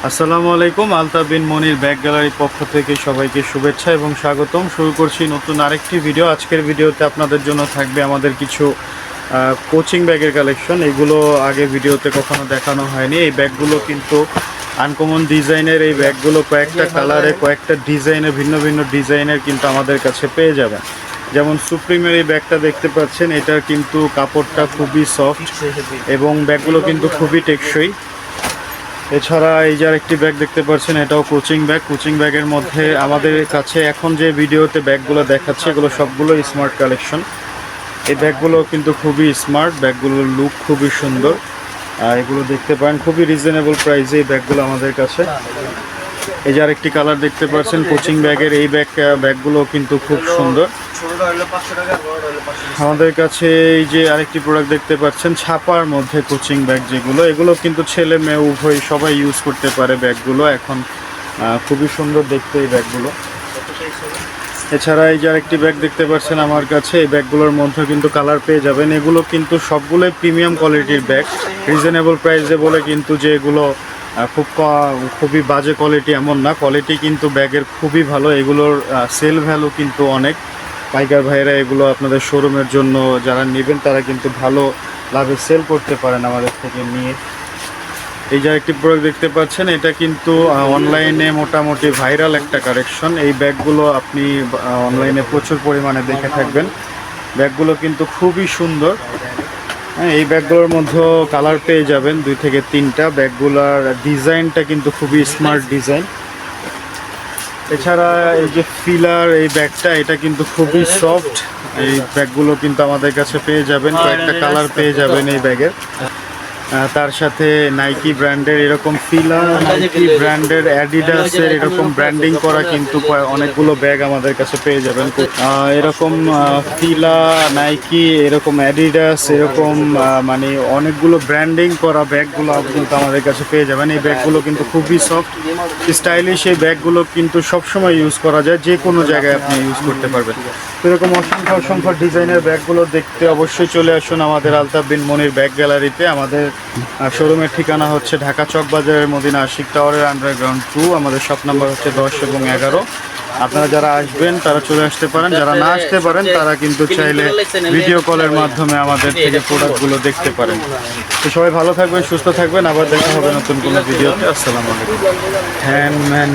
আসসালামু আলাইকুম। আলতাফ বিন মনির ব্যাগ গ্যালারির পক্ষ থেকে সবাইকে শুভেচ্ছা এবং স্বাগতম। শুরু করছি নতুন আরেকটি ভিডিও। আজকের ভিডিওতে আপনাদের জন্য থাকবে আমাদের কিছু কোচিং ব্যাগের কালেকশন। এগুলো আগে ভিডিওতে কখনো দেখানো হয়নি। এই ব্যাগগুলো কিন্তু আনকমন ডিজাইনের। এই ব্যাগগুলো কয়েকটা কালারে, কয়েকটা ডিজাইনের, ভিন্ন ভিন্ন ডিজাইনের কিন্তু আমাদের কাছে পেয়ে যাবেন। যেমন সুপ্রিমের এই ব্যাগটা দেখতে পাচ্ছেন, এটার কিন্তু কাপড়টা খুবই সফট এবং ব্যাগগুলো কিন্তু খুবই টেকসই। এছাড়া এই যে আরেকটি ব্যাগ দেখতে পাচ্ছেন, এটাও কোচিং ব্যাগ। কোচিং ব্যাগের মধ্যে আমাদের কাছে এখন যে ভিডিওতে ব্যাগগুলো দেখাচ্ছে, এগুলো সবগুলো স্মার্ট কালেকশন। এই ব্যাগগুলো কিন্তু খুবই স্মার্ট, ব্যাগগুলোর লুক খুবই সুন্দর। এগুলো দেখতে পারেন খুবই রিজনেবল প্রাইসে এই ব্যাগগুলো আমাদের কাছে। এই যে আরেকটি কালার দেখতে পাচ্ছেন কোচিং ব্যাগের, এই ব্যাগগুলো কিন্তু খুব সুন্দর। আমাদের কাছে এই যে আরেকটি প্রোডাক্ট দেখতে পাচ্ছেন ছাপার মধ্যে কোচিং ব্যাগ, যেগুলো এগুলো কিন্তু ছেলে মেয়ে উভয় সবাই ইউজ করতে পারে ব্যাগগুলো। এখন খুবই সুন্দর দেখতে এই ব্যাগগুলো। এছাড়া এই যে আরেকটি ব্যাগ দেখতে পাচ্ছেন আমার কাছে, এই ব্যাগগুলোর মধ্যে কিন্তু কালার পেয়ে যাবেন। এগুলো কিন্তু সবগুলোই প্রিমিয়াম কোয়ালিটির ব্যাগ, রিজনেবল প্রাইসে বলে কিন্তু যে এগুলো খুবই বাজে কোয়ালিটি এমন না। কোয়ালিটি কিন্তু ব্যাগের খুবই ভালো। এগুলোর সেল ভ্যালু কিন্তু অনেক। পাইকার ভাইরা এগুলো আপনাদের শোরুমের জন্য যারা নেবেন তারা কিন্তু ভালো লাভে সেল করতে পারেন আমাদের থেকে নিয়ে। এই যে একটি প্রোডাক্ট দেখতে পাচ্ছেন, এটা কিন্তু অনলাইনে মোটামুটি ভাইরাল একটা কালেকশন। এই ব্যাগগুলো আপনি অনলাইনে প্রচুর পরিমাণে দেখে থাকবেন। ব্যাগগুলো কিন্তু খুবই সুন্দর। হ্যাঁ, এই ব্যাগগুলোর মধ্যেও কালার পেয়ে যাবেন 2 থেকে 3টা। ব্যাগগুলোর ডিজাইনটা কিন্তু খুবই স্মার্ট ডিজাইন। এছাড়া এই যে ফিলার এই ব্যাগটা, এটা কিন্তু খুবই সফট। এই ব্যাগগুলো কিন্তু আমাদের কাছে পেয়ে যাবেন, কয়েকটা কালার পেয়ে যাবেন এই ব্যাগের। তার সাথে নাইকি ব্র্যান্ডের এরকম ফিলা, নাইকি ব্র্যান্ডের, অ্যাডিডাসের এরকম ব্র্যান্ডিং করা কিন্তু অনেকগুলো ব্যাগ আমাদের কাছে পেয়ে যাবেন। এরকম ফিলা, নাইকি, এরকম অ্যাডিডাস, এরকম মানে অনেকগুলো ব্র্যান্ডিং করা ব্যাগগুলো কিন্তু আমাদের কাছে পেয়ে যাবেন। এই ব্যাগগুলো কিন্তু খুবই সফট, স্টাইলিশ। এই ব্যাগগুলো কিন্তু সবসময় ইউজ করা যায়, যে কোনো জায়গায় আপনি ইউজ করতে পারবেন। এরকম অসংখ্য অসংখ্য ডিজাইনের ব্যাগগুলো দেখতে অবশ্যই চলে আসুন আমাদের আলতাফ বিন মনির ব্যাগ গ্যালারিতে। আমাদের শোরুমের ঠিকানা হচ্ছে ঢাকা চকবাজারের মদিনা আশিক টাওয়ারের আন্ডারগ্রাউন্ড 2। আমাদের শপ নাম্বার হচ্ছে 10 এবং 11। আপনারা যারা আসবেন তারা চলে আসতে পারেন, যারা না আসতে পারেন তারা কিন্তু চাইলে ভিডিও কলের মাধ্যমে আমাদের থেকে প্রোডাক্টগুলো দেখতে পারেন। তো সবাই ভালো থাকবেন, সুস্থ থাকবেন। আবার দেখা হবে নতুন কোনো ভিডিওতে। আসসালামু আলাইকুম। হ্যান্ডম্যান।